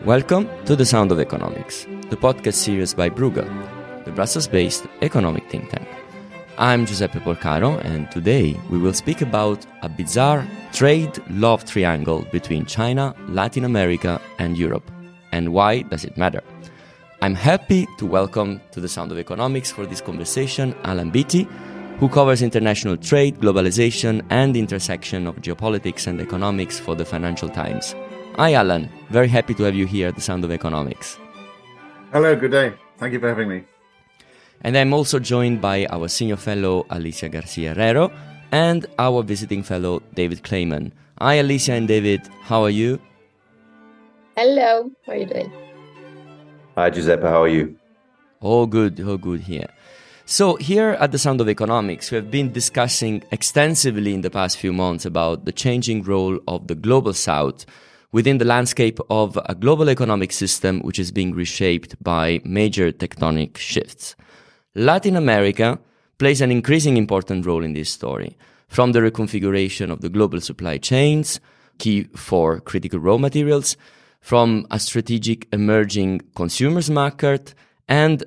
Welcome to The Sound of Economics, the podcast series by Bruegel, the Brussels-based economic think tank. I'm Giuseppe Porcaro, and today we will speak about a bizarre trade love triangle between China, Latin America, and Europe. And why does it matter? I'm happy to welcome to The Sound of Economics for this conversation Alan Beattie, who covers international trade, globalization, and the intersection of geopolitics and economics for the Financial Times. Hi, Alan. Very happy to have you here at The Sound of Economics. Hello, good day. Thank you for having me. And I'm also joined by our senior fellow, Alicia Garcia-Herrero, and our visiting fellow, David Clayman. Hi, Alicia and David. How are you? Hello. How are you doing? Hi, Giuseppe. How are you? All good here. So here at The Sound of Economics, we have been discussing extensively in the past few months about the changing role of the Global South within the landscape of a global economic system which is being reshaped by major tectonic shifts. Latin America plays an increasingly important role in this story, from the reconfiguration of the global supply chains, key for critical raw materials, from a strategic emerging consumers market, and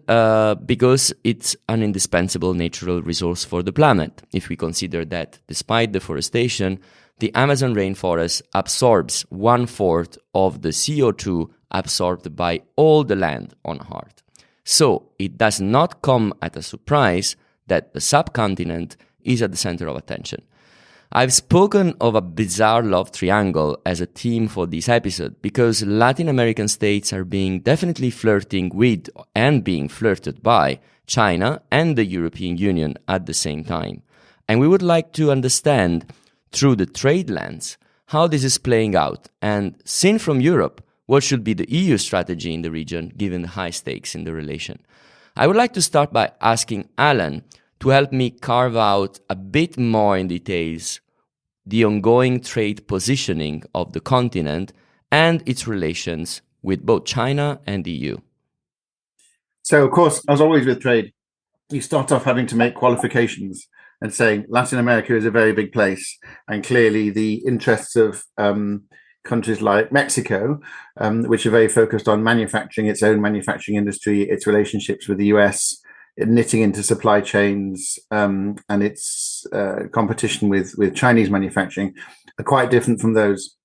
because it's an indispensable natural resource for the planet. If we consider that despite deforestation, the Amazon rainforest absorbs 1/4 of the CO2 absorbed by all the land on Earth. So it does not come as a surprise that the subcontinent is at the center of attention. I've spoken of a bizarre love triangle as a theme for this episode because Latin American states are definitely flirting with and being flirted by China and the European Union at the same time. And we would like to understand through the trade lens how this is playing out, and seen from Europe, what should be the EU strategy in the region given the high stakes in the relation. I would like to start by asking Alan to help me carve out a bit more in details the ongoing trade positioning of the continent and its relations with both China and the EU. So, of course, as always with trade, you start off having to make qualifications and saying Latin America is a very big place. And clearly the interests of countries like Mexico, which are very focused on manufacturing, its own manufacturing industry, its relationships with the US, knitting into supply chains, and its competition with Chinese manufacturing are quite different from those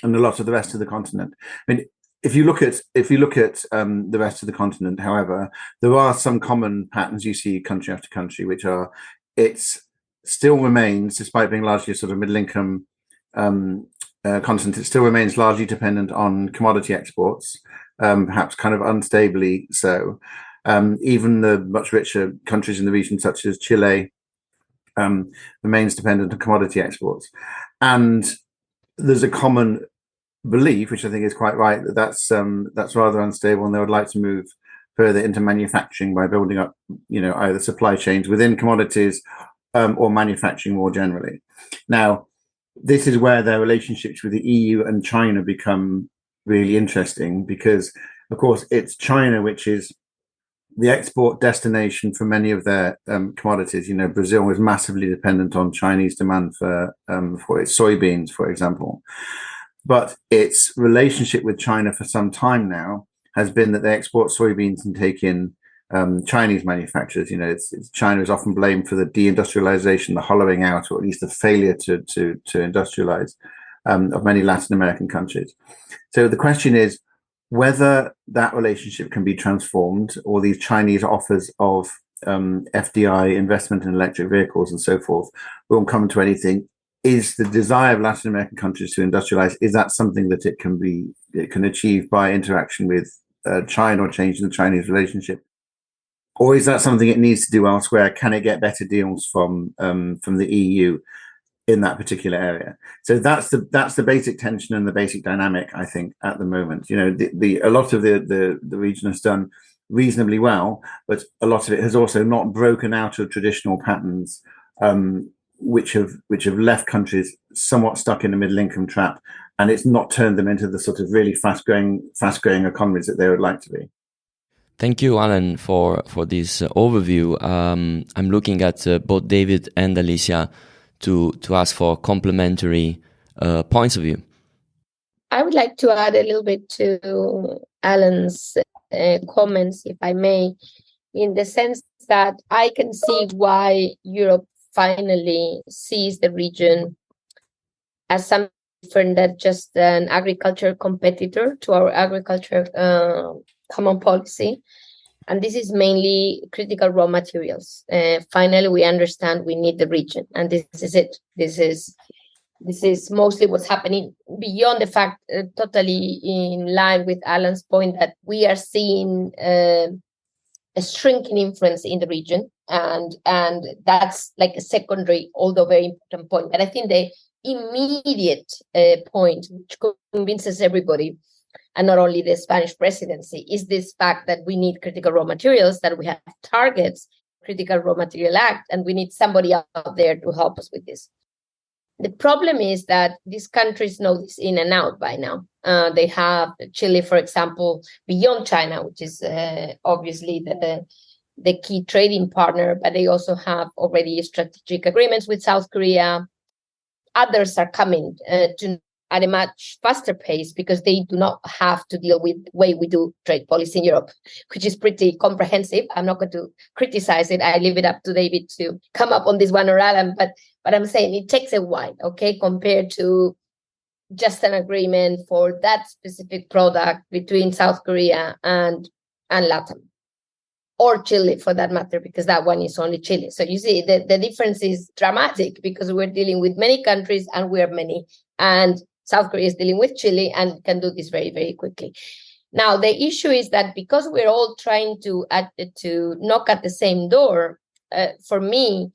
and a lot of the rest of the continent. I mean, if you look at the rest of the continent, however, there are some common patterns you see country after country, which are it still remains, despite being largely a sort of middle-income continent, it still remains largely dependent on commodity exports, perhaps kind of unstably so. Even the much richer countries in the region, such as Chile, remains dependent on commodity exports. And there's a common belief, which I think is quite right, that's rather unstable, and they would like to move further into manufacturing by building up, either supply chains within commodities or manufacturing more generally. Now, this is where their relationships with the EU and China become really interesting because, of course, it's China which is the export destination for many of their commodities. Brazil was massively dependent on Chinese demand for its soybeans, for example. But its relationship with China for some time now has been that they export soybeans and take in Chinese manufacturers. China is often blamed for the deindustrialization, the hollowing out, or at least the failure to industrialize of many Latin American countries. So the question is whether that relationship can be transformed, or these Chinese offers of FDI, investment in electric vehicles and so forth, won't come to anything. Is the desire of Latin American countries to industrialize, is that something that it can achieve by interaction with China or changing the Chinese relationship? Or is that something it needs to do elsewhere? Can it get better deals from the EU in that particular area? So that's the basic tension and the basic dynamic, I think, at the moment. A lot of the region has done reasonably well, but a lot of it has also not broken out of traditional patterns, which have left countries somewhat stuck in the middle income trap, and it's not turned them into the sort of really fast growing economies that they would like to be. Thank you, Alan, for this overview. I'm looking at both David and Alicia to ask for complementary points of view. I would like to add a little bit to Alan's comments, if I may, in the sense that I can see why Europe finally sees the region as something different than just an agriculture competitor to our agriculture common policy. And this is mainly critical raw materials. Finally, we understand we need the region, and this is it. This is mostly what's happening, beyond the fact, totally in line with Alan's point, that we are seeing a shrinking influence in the region, and that's like a secondary, although very important point. But I think the immediate point, which convinces everybody, and not only the Spanish presidency, is this fact that we need critical raw materials, that we have targets, Critical Raw Material Act, and we need somebody out there to help us with this. The problem is that these countries know this in and out by now. They have Chile, for example, beyond China, which is obviously the key trading partner, but they also have already strategic agreements with South Korea. Others are coming at a much faster pace because they do not have to deal with the way we do trade policy in Europe, which is pretty comprehensive. I'm not going to criticize it. I leave it up to David to come up on this one, or Alan, but I'm saying it takes a while, okay, compared to just an agreement for that specific product between South Korea and LATAM, or Chile for that matter, because that one is only Chile. So you see, the difference is dramatic because we're dealing with many countries and we're many. And South Korea is dealing with Chile and can do this very, very quickly. Now, the issue is that because we're all trying to knock at the same door, for me,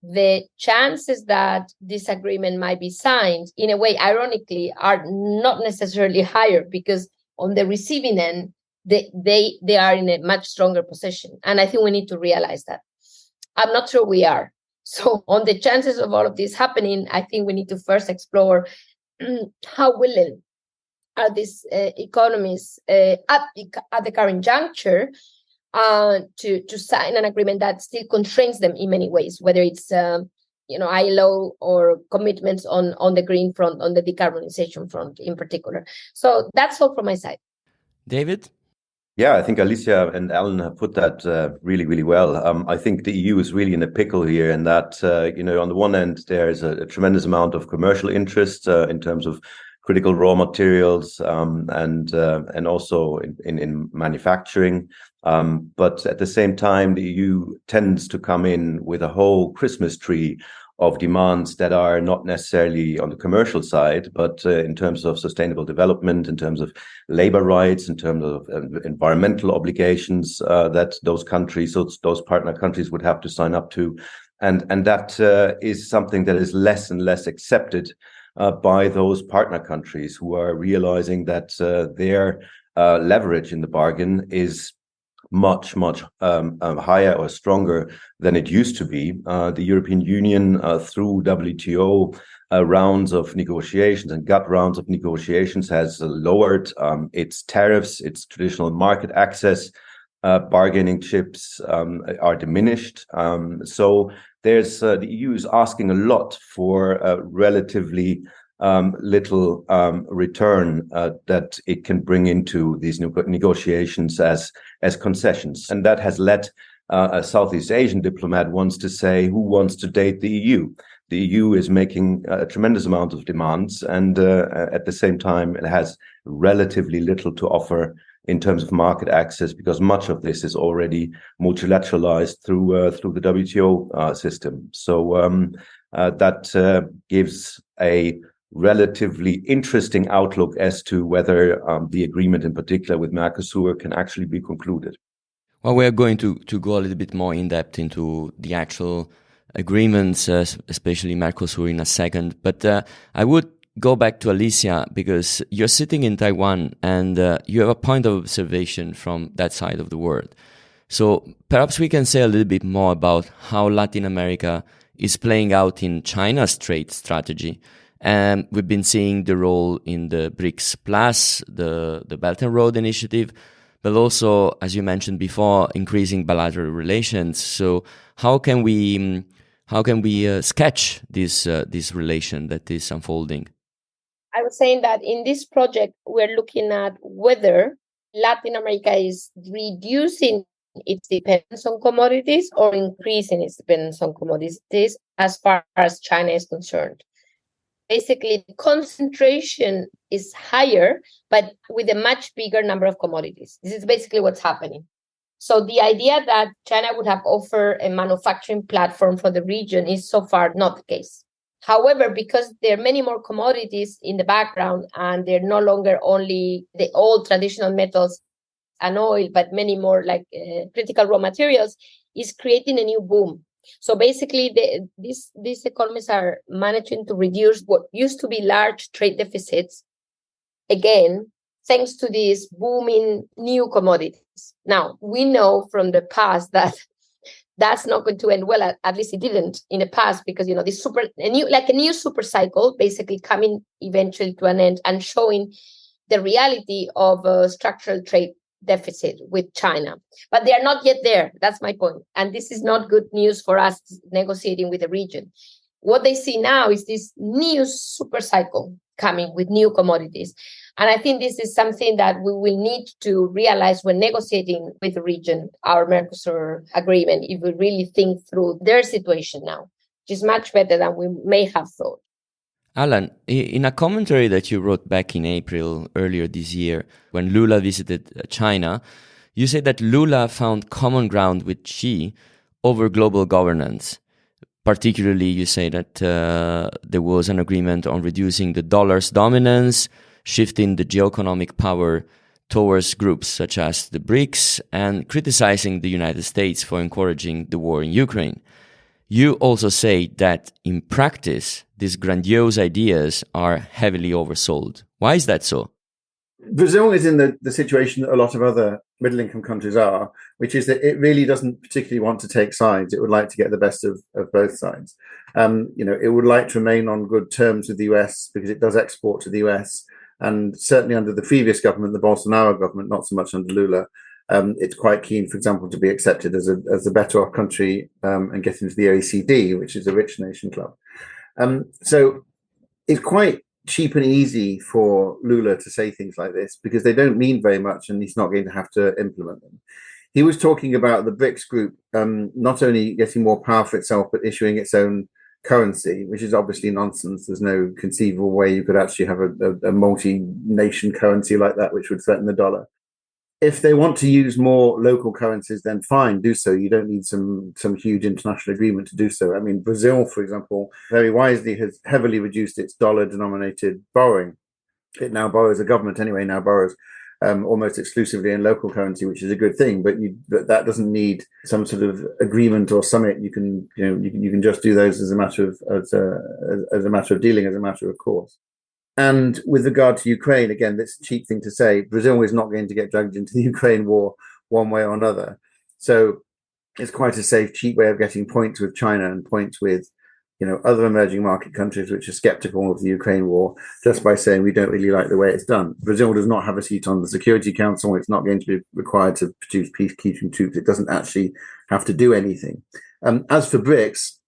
the chances that this agreement might be signed, in a way, ironically, are not necessarily higher, because on the receiving end, they are in a much stronger position. And I think we need to realize that. I'm not sure we are. So on the chances of all of this happening, I think we need to first explore how willing are these economies at the current juncture to sign an agreement that still constrains them in many ways, whether it's ILO or commitments on the green front, on the decarbonization front in particular. So that's all from my side. David? Yeah, I think Alicia and Alan have put that really, really well. I think the EU is really in a pickle here, in that, on the one end, there's a tremendous amount of commercial interest in terms of critical raw materials and also in manufacturing. But at the same time, the EU tends to come in with a whole Christmas tree of demands that are not necessarily on the commercial side, but in terms of sustainable development, in terms of labor rights, in terms of environmental obligations that those partner countries would have to sign up to. And that is something that is less and less accepted by those partner countries, who are realizing that their leverage in the bargain is much higher or stronger than it used to be. The European Union, through WTO rounds of negotiations and GATT rounds of negotiations, has lowered its tariffs. Its traditional market access bargaining chips are diminished. So there's the EU is asking a lot for relatively little return that it can bring into these negotiations as concessions. And that has led a Southeast Asian diplomat once to say, who wants to date the EU? The EU is making a tremendous amount of demands, and at the same time, it has relatively little to offer in terms of market access, because much of this is already multilateralized through the WTO system. So that gives a relatively interesting outlook as to whether the agreement in particular with Mercosur can actually be concluded. Well, we're going to go a little bit more in depth into the actual agreements, especially Mercosur, in a second. But I would go back to Alicia, because you're sitting in Taiwan and you have a point of observation from that side of the world. So perhaps we can say a little bit more about how Latin America is playing out in China's trade strategy. And we've been seeing the role in the BRICS Plus, the Belt and Road Initiative, but also, as you mentioned before, increasing bilateral relations. So how can we sketch this relation that is unfolding? I was saying that in this project, we're looking at whether Latin America is reducing its dependence on commodities or increasing its dependence on commodities as far as China is concerned. Basically, the concentration is higher, but with a much bigger number of commodities. This is basically what's happening. So the idea that China would have offered a manufacturing platform for the region is so far not the case. However, because there are many more commodities in the background and they're no longer only the old traditional metals and oil, but many more like critical raw materials, is creating a new boom. So basically, these economies are managing to reduce what used to be large trade deficits, again, thanks to these booming new commodities. Now, we know from the past that that's not going to end well. At least it didn't in the past, because this a new super cycle basically coming eventually to an end and showing the reality of a structural trade deficit with China. But they are not yet there. That's my point. And this is not good news for us negotiating with the region. What they see now is this new super cycle coming with new commodities. And I think this is something that we will need to realize when negotiating with the region, our Mercosur agreement, if we really think through their situation now, which is much better than we may have thought. Alan, in a commentary that you wrote back in April earlier this year, when Lula visited China, you said that Lula found common ground with Xi over global governance. Particularly, you say that there was an agreement on reducing the dollar's dominance, shifting the geoeconomic power towards groups such as the BRICS, and criticizing the United States for encouraging the war in Ukraine. You also say that in practice, these grandiose ideas are heavily oversold. Why is that so? Brazil is in the situation that a lot of other middle-income countries are, which is that it really doesn't particularly want to take sides. It would like to get the best of both sides. It would like to remain on good terms with the US because it does export to the US. And certainly under the previous government, the Bolsonaro government, not so much under Lula, it's quite keen, for example, to be accepted as a better off country and get into the OECD, which is a rich nation club. So it's quite cheap and easy for Lula to say things like this because they don't mean very much and he's not going to have to implement them. He was talking about the BRICS group not only getting more power for itself, but issuing its own currency, which is obviously nonsense. There's no conceivable way you could actually have a multi-nation currency like that, which would threaten the dollar. If they want to use more local currencies, then fine, do so. You don't need some huge international agreement to do so. I mean, Brazil, for example, very wisely has heavily reduced its dollar-denominated borrowing. It now borrows, the government anyway, now borrows almost exclusively in local currency, which is a good thing. But that doesn't need some sort of agreement or summit. You can just do those as a matter of dealing, as a matter of course. And with regard to Ukraine, again, that's a cheap thing to say. Brazil is not going to get dragged into the Ukraine war one way or another. So it's quite a safe, cheap way of getting points with China and points with, other emerging market countries which are skeptical of the Ukraine war, just by saying we don't really like the way it's done. Brazil does not have a seat on the Security Council. It's not going to be required to produce peacekeeping troops. It doesn't actually have to do anything. As for BRICS,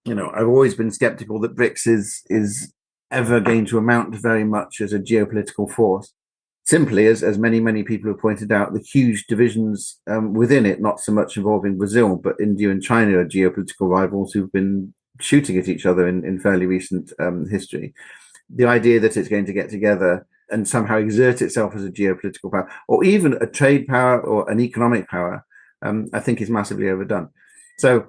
I've always been skeptical that BRICS is ever going to amount very much as a geopolitical force. Simply, as many people have pointed out, the huge divisions within it, not so much involving Brazil, but India and China are geopolitical rivals who've been shooting at each other in fairly recent history. The idea that it's going to get together and somehow exert itself as a geopolitical power, or even a trade power or an economic power, I think is massively overdone. So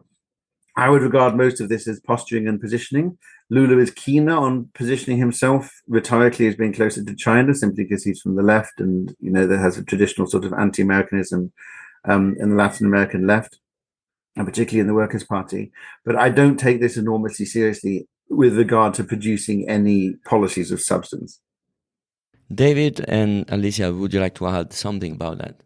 I would regard most of this as posturing and positioning. Lula is keener on positioning himself rhetorically as being closer to China, simply because he's from the left and, there has a traditional sort of anti-Americanism in the Latin American left, and particularly in the Workers' Party. But I don't take this enormously seriously with regard to producing any policies of substance. David and Alicia, would you like to add something about that?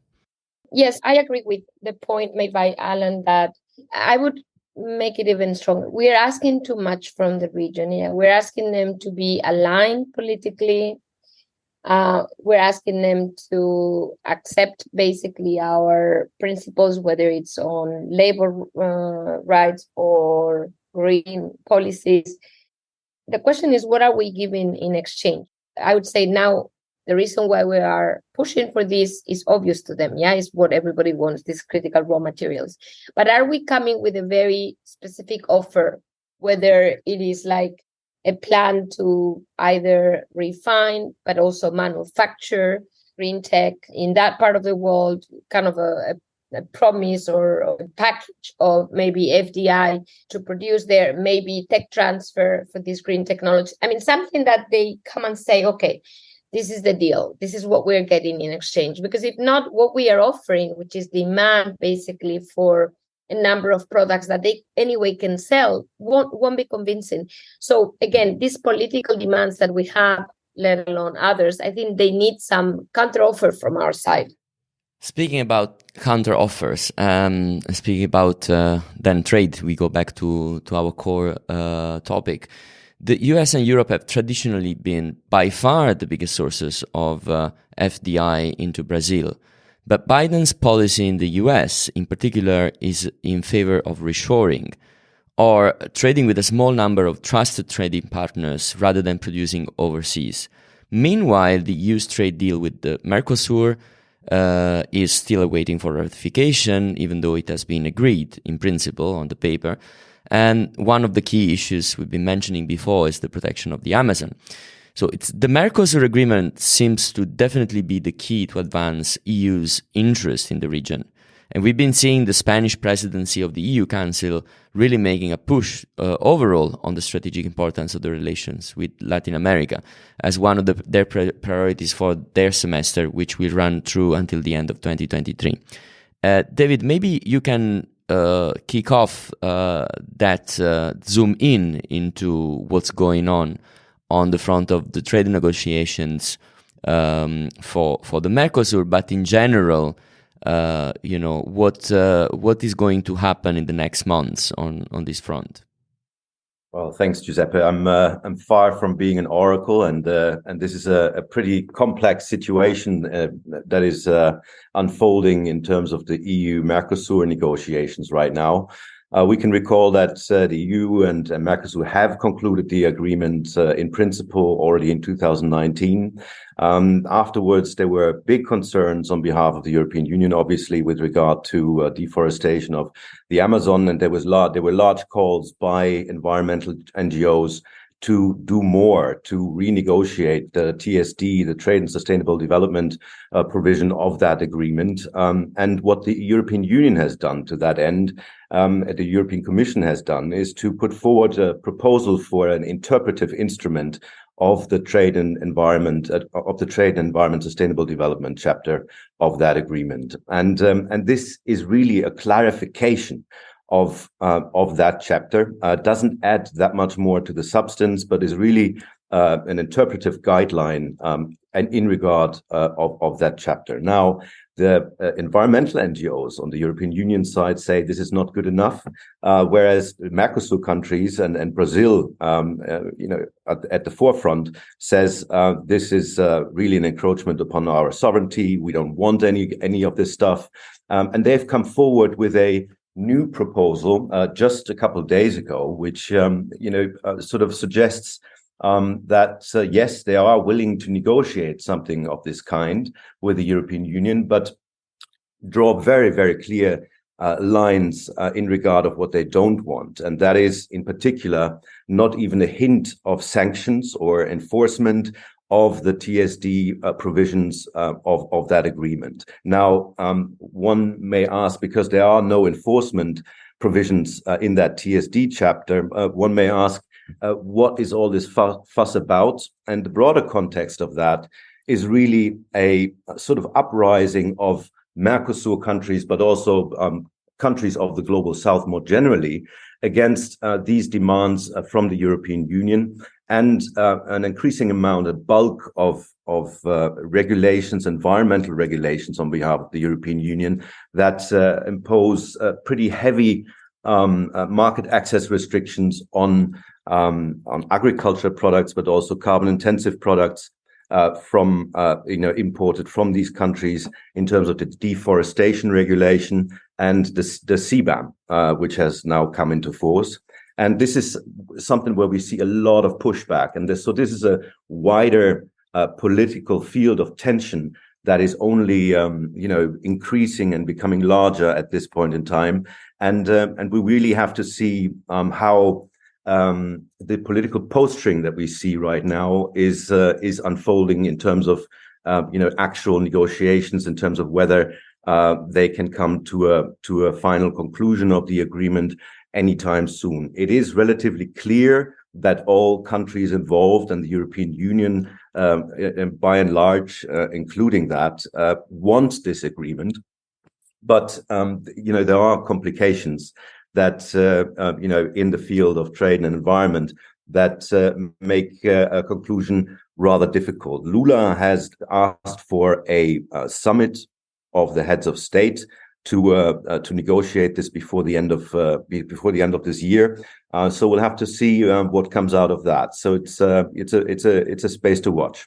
Yes, I agree with the point made by Alan that I would make it even stronger. We are asking too much from the region. Yeah, we're asking them to be aligned politically, We're asking them to accept basically our principles, whether it's on labor rights or green policies. The question is, what are we giving in exchange? I would say now the reason why we are pushing for this is obvious to them. Yeah, it's what everybody wants, these critical raw materials. But are we coming with a very specific offer, whether it is like a plan to either refine, but also manufacture green tech in that part of the world, kind of a promise or a package of maybe FDI to produce there, maybe tech transfer for this green technology. I mean, something that they come and say, okay, this is the deal. This is what we're getting in exchange. Because if not, what we are offering, which is demand basically for a number of products that they anyway can sell, won't be convincing. So again, these political demands that we have, let alone others, I think they need some counteroffer from our side. Speaking about counter offers, speaking about then trade, we go back to our core topic. The US and Europe have traditionally been by far the biggest sources of FDI into Brazil. But Biden's policy in the US in particular is in favor of reshoring, or trading with a small number of trusted trading partners rather than producing overseas. Meanwhile, the EU's trade deal with the Mercosur is still awaiting for ratification, even though it has been agreed in principle on the paper. And one of the key issues we've been mentioning before is the protection of the Amazon. So the Mercosur agreement seems to definitely be the key to advance EU's interest in the region. And we've been seeing the Spanish presidency of the EU Council really making a push overall on the strategic importance of the relations with Latin America as one of their priorities for their semester, which will run through until the end of 2023. David, maybe you can kick off that zoom into what's going on the front of the trade negotiations for the Mercosur, but in general, what is going to happen in the next months on this front? Well, thanks, Giuseppe. I'm far from being an oracle, and this is a pretty complex situation that is unfolding in terms of the EU-Mercosur negotiations right now. We can recall that the EU and Mercosur have concluded the agreement in principle already in 2019. Afterwards, there were big concerns on behalf of the European Union, obviously, with regard to deforestation of the Amazon, and there were large calls by environmental NGOs to do more, to renegotiate the TSD, the Trade and Sustainable Development provision of that agreement. And what the European Union has done to that end, the European Commission has done, is to put forward a proposal for an interpretive instrument of the Trade and Environment Sustainable Development chapter of that agreement. And this is really a clarification of that chapter. Doesn't add that much more to the substance, but is really an interpretive guideline and in regard of that chapter. Now, the environmental NGOs on the European Union side say this is not good enough, whereas Mercosur countries and Brazil, at the forefront, says this is really an encroachment upon our sovereignty. We don't want any of this stuff, and they've come forward with a new proposal just a couple of days ago, which sort of suggests that yes, they are willing to negotiate something of this kind with the European Union, but draw very, very clear lines in regard of what they don't want. And that is, in particular, not even a hint of sanctions or enforcement of the TSD provisions of that agreement. Now, one may ask, because there are no enforcement provisions in that TSD chapter, one may ask, what is all this fuss about? And the broader context of that is really a sort of uprising of Mercosur countries, but also countries of the global south more generally, against these demands from the European Union, and an increasing amount, a bulk of regulations, environmental regulations on behalf of the European Union that impose pretty heavy market access restrictions on agricultural products, but also carbon-intensive products, from imported from these countries in terms of the deforestation regulation and the CBAM, which has now come into force. And this is something where we see a lot of pushback. And this is a wider political field of tension that is only increasing and becoming larger at this point in time. And we really have to see how the political posturing that we see right now is unfolding in terms of actual negotiations, in terms of whether they can come to a final conclusion of the agreement anytime soon. It is relatively clear that all countries involved and the European Union, by and large, including that, want this agreement. But there are complications that in the field of trade and environment that make a conclusion rather difficult. Lula has asked for a summit of the heads of state to negotiate this before the end of this year. So we'll have to see what comes out of that. So it's a space to watch.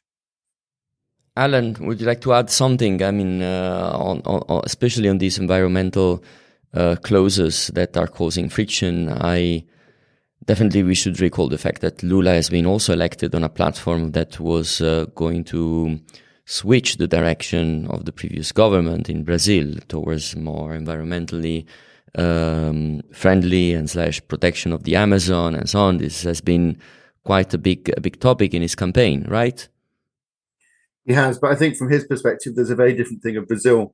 Alan, would you like to add something? I mean, on especially on these environmental clauses that are causing friction. Definitely we should recall the fact that Lula has been also elected on a platform that was going to switch the direction of the previous government in Brazil towards more environmentally friendly and / protection of the Amazon and so on. This has been quite a big topic in his campaign, right? He has, but I think from his perspective, there's a very different thing of Brazil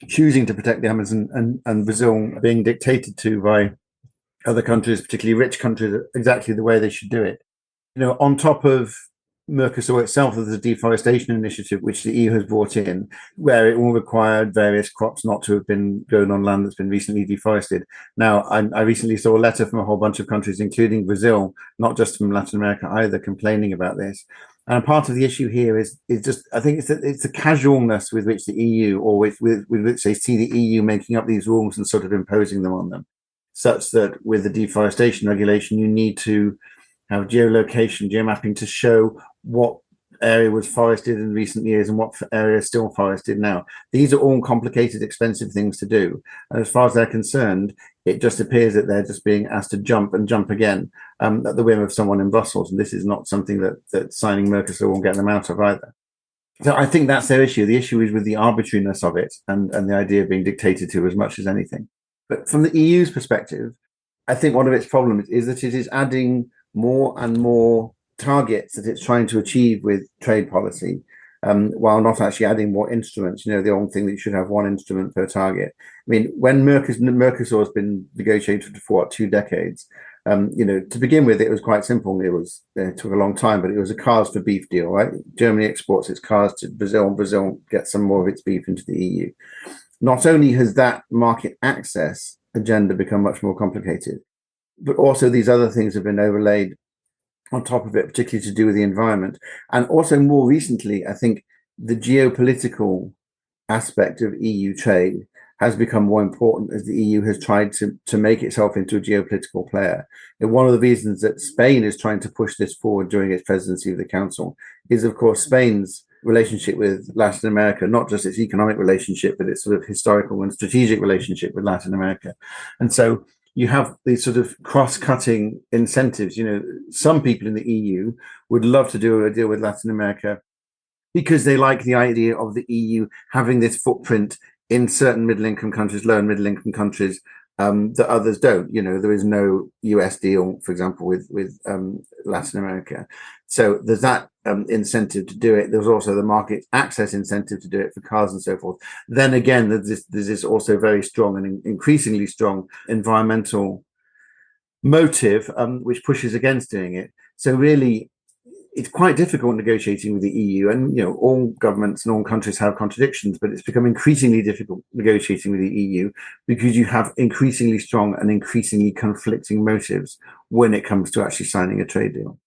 choosing to protect the Amazon and Brazil being dictated to by other countries, particularly rich countries, exactly the way they should do it. On top of Mercosur itself, there's a deforestation initiative which the EU has brought in, where it will require various crops not to have been grown on land that's been recently deforested. Now, I recently saw a letter from a whole bunch of countries, including Brazil, not just from Latin America either, complaining about this. And part of the issue here is just, I think it's the casualness with which the EU, or with which they see the EU making up these rules and sort of imposing them on them, such that with the deforestation regulation, you need to have geolocation, geomapping to show what area was forested in recent years and what area is still forested now. These are all complicated, expensive things to do. And as far as they're concerned, it just appears that they're just being asked to jump and jump again at the whim of someone in Brussels. And this is not something that signing Mercosur will get them out of either. So I think that's their issue. The issue is with the arbitrariness of it and the idea of being dictated to as much as anything. But from the EU's perspective, I think one of its problems is that it is adding more and more targets that it's trying to achieve with trade policy, while not actually adding more instruments. The old thing that you should have one instrument per target. I mean, when Mercosur has been negotiated for 2 decades, to begin with, it was quite simple. It took a long time, but it was a cars for beef deal, right? Germany exports its cars to Brazil, and Brazil gets some more of its beef into the EU. Not only has that market access agenda become much more complicated, but also these other things have been overlaid on top of it, particularly to do with the environment. And also more recently, I think the geopolitical aspect of EU trade has become more important as the EU has tried to make itself into a geopolitical player. And one of the reasons that Spain is trying to push this forward during its presidency of the Council is, of course, Spain's relationship with Latin America, not just its economic relationship, but its sort of historical and strategic relationship with Latin America. And so you have these sort of cross-cutting incentives. Some people in the EU would love to do a deal with Latin America because they like the idea of the EU having this footprint in certain middle-income countries, low and middle-income countries, that others don't. There is no US deal, for example, with Latin America. So there's that incentive to do it. There's also the market access incentive to do it for cars and so forth. Then again, there's this also very strong and increasingly strong environmental motive, which pushes against doing it. So really, it's quite difficult negotiating with the EU, and all governments and all countries have contradictions, but it's become increasingly difficult negotiating with the EU because you have increasingly strong and increasingly conflicting motives when it comes to actually signing a trade deal.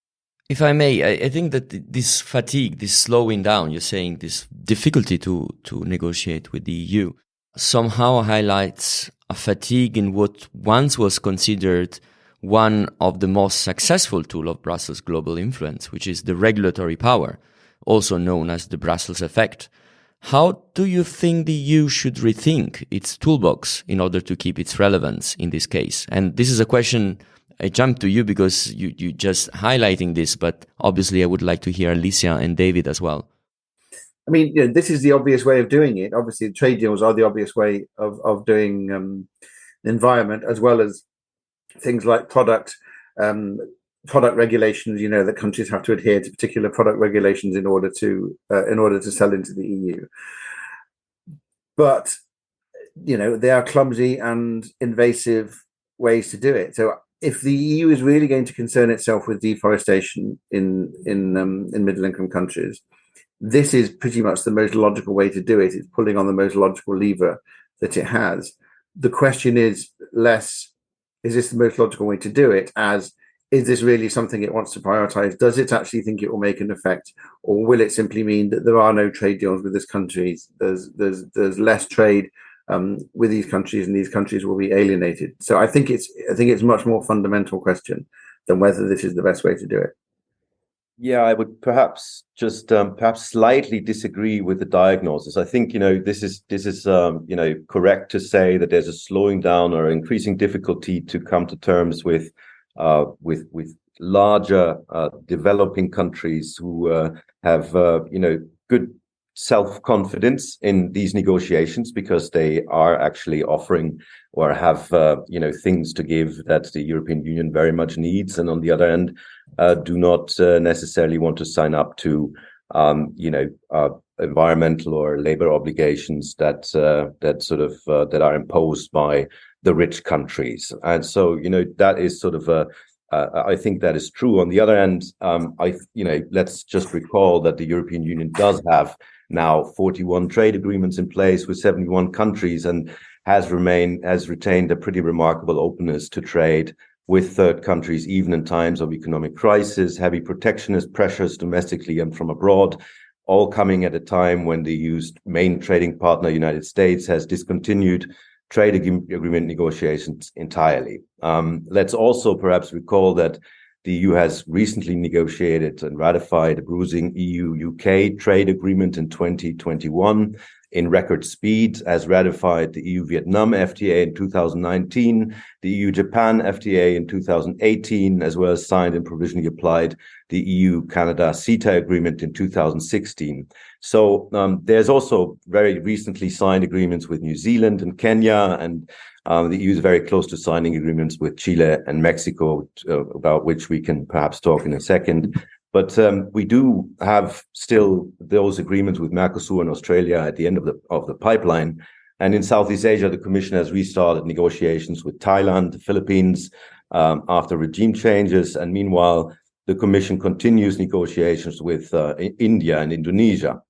If I may, I think that this fatigue, this slowing down, you're saying this difficulty to negotiate with the EU somehow highlights a fatigue in what once was considered one of the most successful tools of Brussels' global influence, which is the regulatory power. also known as the Brussels effect. How do you think the EU should rethink its toolbox in order to keep its relevance in this case? And this is a question I jump to you because you just highlighting this, but obviously I would like to hear Alicia and David as well. I mean, this is the obvious way of doing it. Obviously, trade deals are the obvious way of doing the environment, as well as things like product regulations. That countries have to adhere to particular product regulations in order to sell into the EU. But they are clumsy and invasive ways to do it. So if the EU is really going to concern itself with deforestation in middle income countries, this is pretty much the most logical way to do it. It's pulling on the most logical lever that it has. The question is less, is this the most logical way to do it, as is this really something it wants to prioritize? Does it actually think it will make an effect, or will it simply mean that there are no trade deals with this country? There's less trade with these countries, and these countries will be alienated. So I think it's much more fundamental question than whether this is the best way to do it. Yeah, I would perhaps just perhaps slightly disagree with the diagnosis. I think this is correct to say that there's a slowing down or increasing difficulty to come to terms with larger developing countries who have good self-confidence in these negotiations, because they are actually offering or have things to give that the European Union very much needs, and on the other end do not necessarily want to sign up to environmental or labor obligations that are imposed by the rich countries. And so that is sort of I think that is true. On the other end, let's just recall that the European Union does have now 41 trade agreements in place with 71 countries, and has retained a pretty remarkable openness to trade with third countries, even in times of economic crisis, heavy protectionist pressures domestically and from abroad, all coming at a time when the EU's main trading partner, United States, has discontinued trade agreement negotiations entirely. Let's also perhaps recall that the EU has recently negotiated and ratified a bruising EU-UK trade agreement in 2021 in record speed, has ratified the EU-Vietnam FTA in 2019, the EU-Japan FTA in 2018, as well as signed and provisionally applied the EU-Canada CETA agreement in 2016. So there's also very recently signed agreements with New Zealand and Kenya, and the EU is very close to signing agreements with Chile and Mexico, about which we can perhaps talk in a second. But we do have still those agreements with Mercosur and Australia at the end of the pipeline. And in Southeast Asia, the Commission has restarted negotiations with Thailand, the Philippines, after regime changes. And meanwhile, the Commission continues negotiations with India and Indonesia.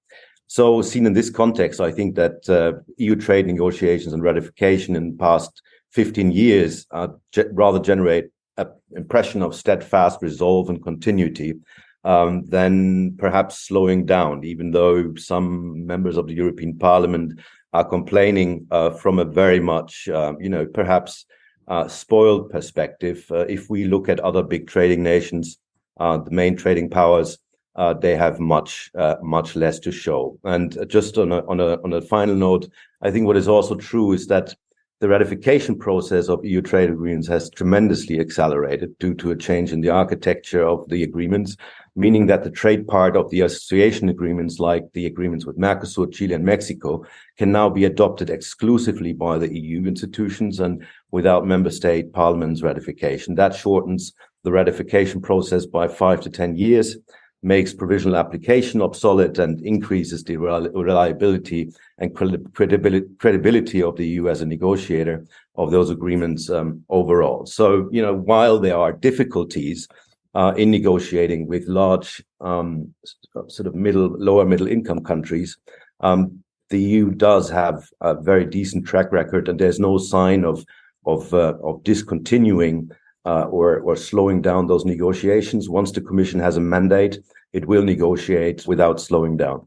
So seen in this context, I think that EU trade negotiations and ratification in the past 15 years rather generate an impression of steadfast resolve and continuity than perhaps slowing down, even though some members of the European Parliament are complaining from a very much, perhaps spoiled perspective. If we look at other big trading nations, the main trading powers, they have much less to show. And just on a final note, I think what is also true is that the ratification process of EU trade agreements has tremendously accelerated due to a change in the architecture of the agreements, meaning that the trade part of the association agreements, like the agreements with Mercosur, Chile, and Mexico, can now be adopted exclusively by the EU institutions and without member state parliaments' ratification. That shortens the ratification process by 5 to 10 years, makes provisional application obsolete, and increases the reliability and credibility of the EU as a negotiator of those agreements overall. So, while there are difficulties in negotiating with large lower middle income countries, the EU does have a very decent track record, and there's no sign of discontinuing or slowing down those negotiations. Once the Commission has a mandate, it will negotiate without slowing down.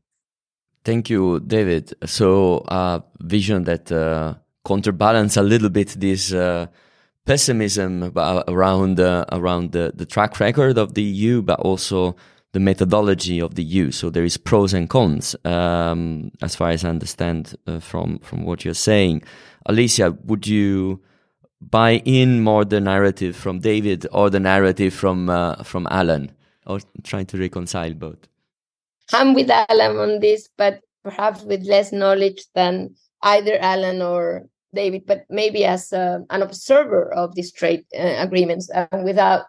Thank you, David. So vision that counterbalance a little bit this pessimism around the track record of the EU, but also the methodology of the EU. So there is pros and cons, as far as I understand from what you're saying. Alicia, would you buy in more the narrative from David or the narrative from Alan, or trying to reconcile both? I'm with Alan on this, but perhaps with less knowledge than either Alan or David, but maybe as an observer of these trade agreements, without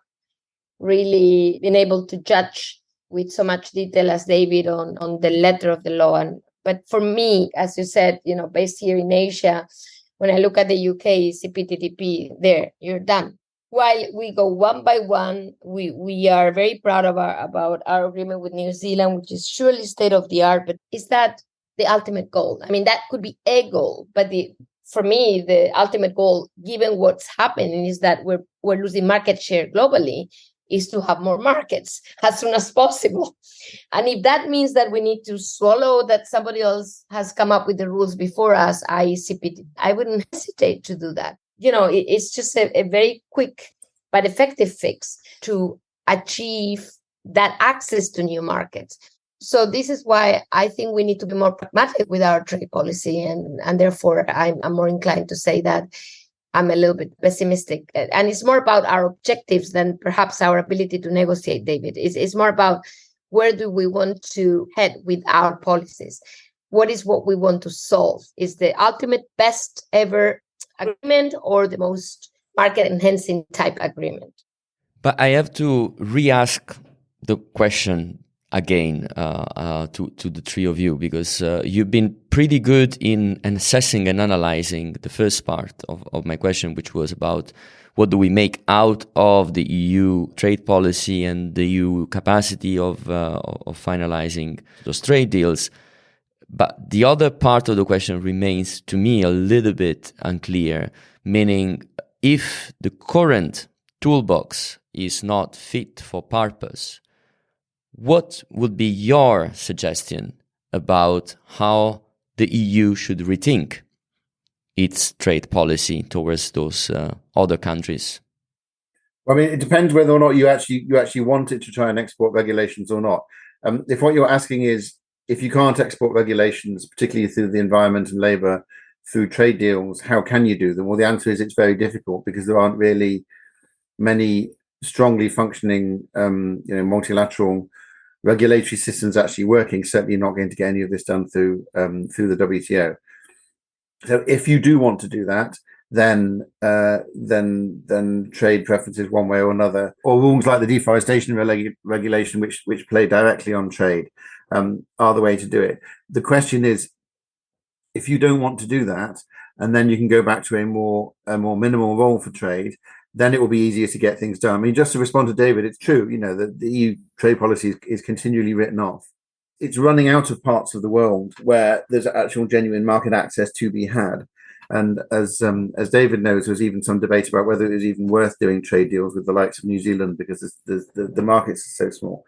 really being able to judge with so much detail as David on the letter of the law. But for me, as you said, based here in Asia, when I look at the UK CPTPP, there, you're done. While we go one by one, we are very proud of about our agreement with New Zealand, which is surely state of the art. But is that the ultimate goal? I mean, that could be a goal, but for me, the ultimate goal, given what's happening, is that we're losing market share globally, is to have more markets as soon as possible. And if that means that we need to swallow that somebody else has come up with the rules before us, I wouldn't hesitate to do that. It's just a very quick but effective fix to achieve that access to new markets. So this is why I think we need to be more pragmatic with our trade policy. And therefore, I'm more inclined to say that I'm a little bit pessimistic. And it's more about our objectives than perhaps our ability to negotiate, David. It's more about where do we want to head with our policies? What is what we want to solve? Is the ultimate best ever agreement or the most market-enhancing type agreement? But I have to re-ask the question again to the three of you, because you've been pretty good in assessing and analyzing the first part of my question, which was about what do we make out of the EU trade policy and the EU capacity of finalizing those trade deals. But the other part of the question remains to me a little bit unclear, meaning if the current toolbox is not fit for purpose, what would be your suggestion about how the EU should rethink its trade policy towards those other countries? Well, I mean, it depends whether or not you actually want it to try and export regulations or not. If what you're asking is, if you can't export regulations, particularly through the environment and labour, through trade deals, how can you do them? Well, the answer is it's very difficult, because there aren't really many strongly functioning, multilateral regulatory systems actually working. Certainly not going to get any of this done through the WTO. So if you do want to do that, then trade preferences one way or another, or rules like the deforestation regulation, which play directly on trade, are the way to do it. The question is, if you don't want to do that, and then you can go back to a more minimal role for trade, then it will be easier to get things done. I mean, just to respond to David, it's true, that the EU trade policy is continually written off. It's running out of parts of the world where there's actual genuine market access to be had. And as David knows, there's even some debate about whether it was even worth doing trade deals with the likes of New Zealand, because the markets are so small.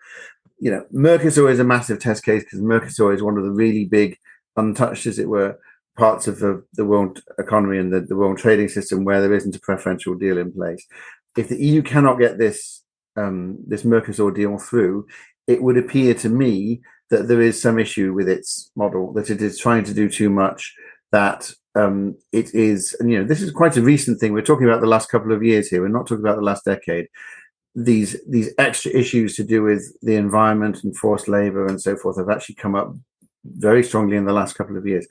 Mercosur is a massive test case, because Mercosur is one of the really big, untouched, as it were, parts of the world economy and the world trading system where there isn't a preferential deal in place. If the EU cannot get this Mercosur deal through, it would appear to me that there is some issue with its model, that it is trying to do too much, that it is, and this is quite a recent thing. We're talking about the last couple of years here. We're not talking about the last decade. These extra issues to do with the environment and forced labor and so forth have actually come up very strongly in the last couple of years.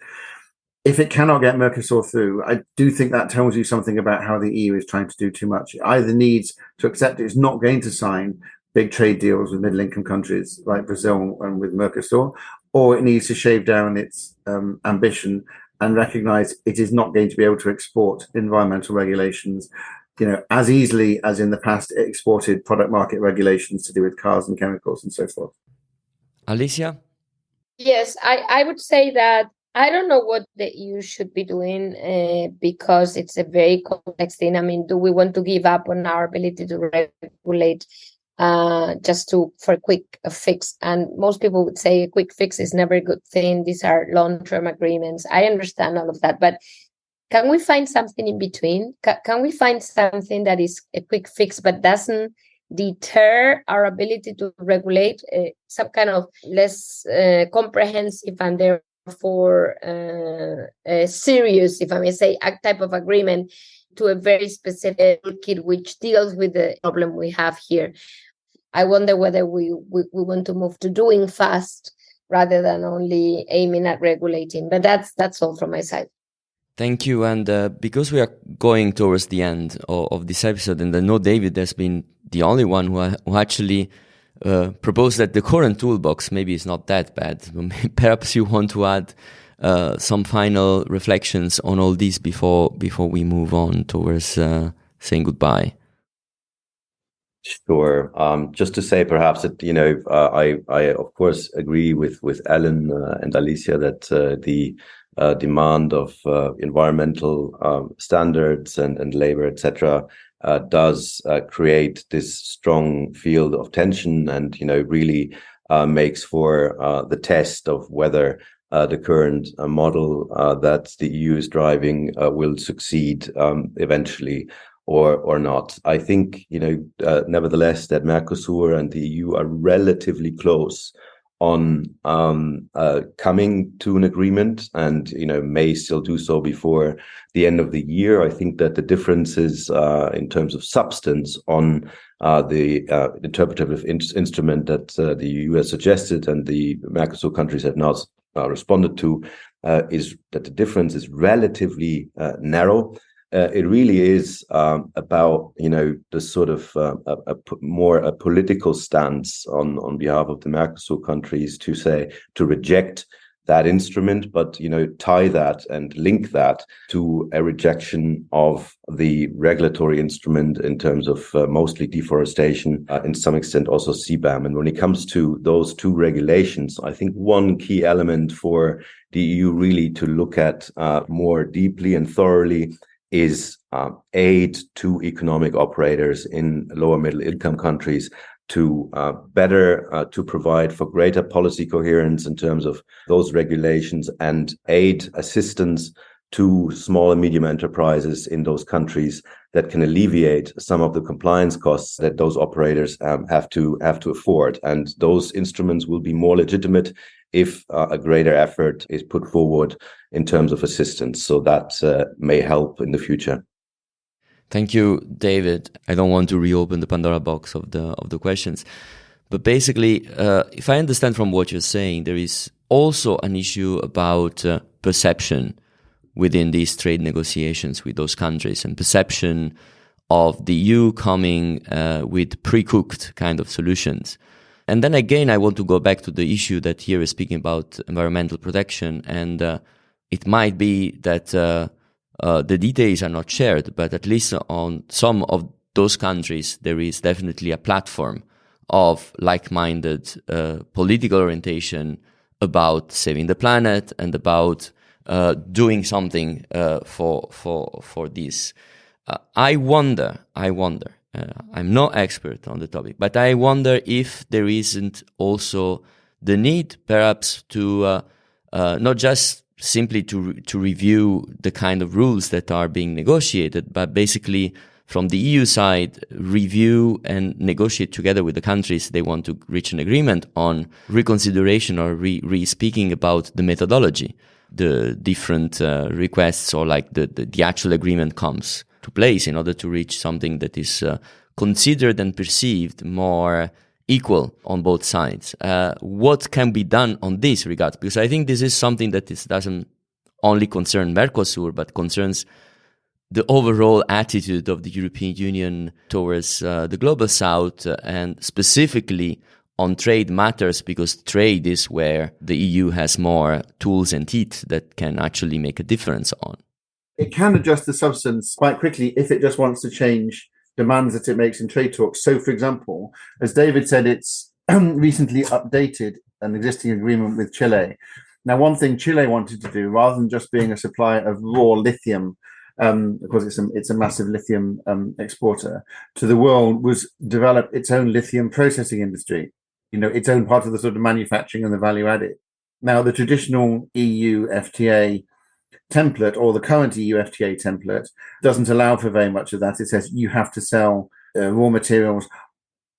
If it cannot get Mercosur through, I do think that tells you something about how the EU is trying to do too much. It either needs to accept it's not going to sign big trade deals with middle-income countries like Brazil and with Mercosur, or it needs to shave down its ambition and recognize it is not going to be able to export environmental regulations, as easily as in the past it exported product market regulations to do with cars and chemicals and so forth. Alicia? Yes, I would say that I don't know what the EU should be doing because it's a very complex thing. I mean, do we want to give up on our ability to regulate just for a quick fix? And most people would say a quick fix is never a good thing. These are long-term agreements. I understand all of that, but can we find something in between? Can we find something that is a quick fix but doesn't deter our ability to regulate some kind of less comprehensive and therefore serious, if I may say, type of agreement to a very specific kit which deals with the problem we have here. I wonder whether we want to move to doing fast rather than only aiming at regulating. But that's all from my side. Thank you. And because we are going towards the end of this episode, and I know David has been the only one who actually proposed that the current toolbox maybe is not that bad. Perhaps you want to add some final reflections on all this before we move on towards saying goodbye. Sure. Just to say, perhaps that I of course agree with Alan and Alicia that the demand of environmental standards and labor, etc., does create this strong field of tension, and really makes for the test of whether the current model that the EU is driving will succeed eventually or not. I think nevertheless that Mercosur and the EU are relatively close on coming to an agreement, and may still do so before the end of the year. I think that the differences in terms of substance on the interpretive instrument that the EU has suggested and the Mercosur countries have not responded to is that the difference is relatively narrow. It really is about the sort of a political stance on behalf of the Mercosur countries to reject that instrument, but tie that and link that to a rejection of the regulatory instrument in terms of mostly deforestation, in some extent also CBAM. And when it comes to those two regulations, I think one key element for the EU really to look at more deeply and thoroughly is aid to economic operators in lower middle income countries to better to provide for greater policy coherence in terms of those regulations, and aid assistance to small and medium enterprises in those countries that can alleviate some of the compliance costs that those operators have to afford. And those instruments will be more legitimate if a greater effort is put forward in terms of assistance. So that may help in the future. Thank you, David. I don't want to reopen the Pandora box of the questions, but basically, if I understand from what you're saying, there is also an issue about perception within these trade negotiations with those countries, and perception of the EU coming with pre-cooked kind of solutions. And then again, I want to go back to the issue that here is speaking about environmental protection, and it might be that the details are not shared, but at least on some of those countries, there is definitely a platform of like-minded political orientation about saving the planet and about doing something for this. I wonder. I'm no expert on the topic, but I wonder if there isn't also the need, perhaps, to not just simply to review the kind of rules that are being negotiated, but basically from the EU side, review and negotiate together with the countries they want to reach an agreement on reconsideration or re-speaking about the methodology, the different requests, or like the actual agreement comes to place in order to reach something that is considered and perceived more equal on both sides. What can be done on this regard? Because I think this is something that doesn't only concern Mercosur, but concerns the overall attitude of the European Union towards the global south, and specifically on trade matters, because trade is where the EU has more tools and teeth that can actually make a difference on. It can adjust the substance quite quickly if it just wants to change demands that it makes in trade talks. So, for example, as David said, it's recently updated an existing agreement with Chile. Now, one thing Chile wanted to do, rather than just being a supplier of raw lithium, because it's a massive lithium exporter to the world, was develop its own lithium processing industry, its own part of the sort of manufacturing and the value added. Now, the traditional EU FTA template, or the current EU FTA template, doesn't allow for very much of that. It says you have to sell raw materials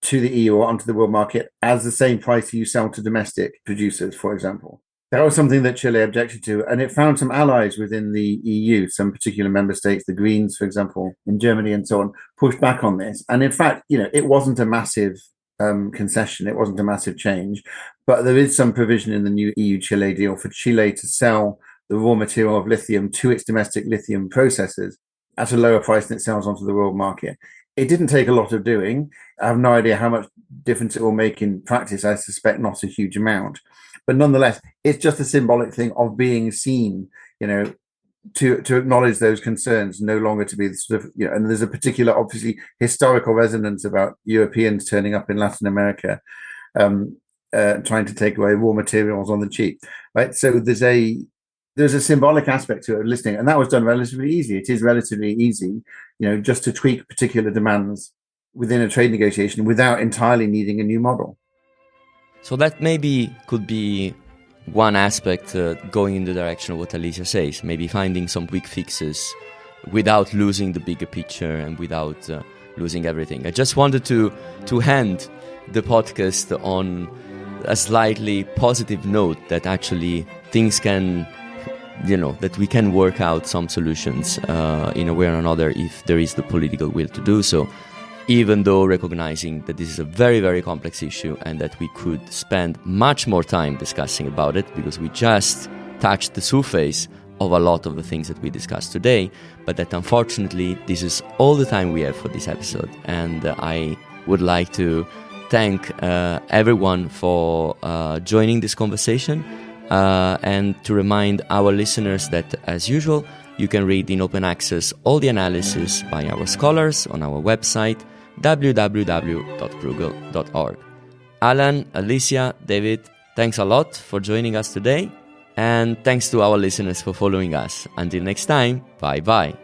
to the EU or onto the world market as the same price you sell to domestic producers, for example. That was something that Chile objected to, and it found some allies within the EU, some particular member states, the Greens, for example, in Germany and so on, pushed back on this. And in fact, it wasn't a massive concession, it wasn't a massive change, but there is some provision in the new EU-Chile deal for Chile to sell the raw material of lithium to its domestic lithium processors at a lower price than it sells onto the world market. It didn't take a lot of doing. I have no idea how much difference it will make in practice. I suspect not a huge amount. But nonetheless, it's just a symbolic thing of being seen, to acknowledge those concerns, no longer to be the sort of, and there's a particular, obviously, historical resonance about Europeans turning up in Latin America, trying to take away raw materials on the cheap, right? So there's a symbolic aspect to it, listening, and that was done relatively easy. It is relatively easy, just to tweak particular demands within a trade negotiation without entirely needing a new model. So that maybe could be one aspect going in the direction of what Alicia says, maybe finding some quick fixes without losing the bigger picture and without losing everything. I just wanted to end the podcast on a slightly positive note that actually things can, that we can work out some solutions in a way or another if there is the political will to do so, even though recognizing that this is a very, very complex issue and that we could spend much more time discussing about it, because we just touched the surface of a lot of the things that we discussed today, but that unfortunately this is all the time we have for this episode. And I would like to thank everyone for joining this conversation and to remind our listeners that, as usual, you can read in open access all the analysis by our scholars on our website www.bruegel.org. Alan, Alicia, David, thanks a lot for joining us today, and thanks to our listeners for following us. Until next time, bye-bye.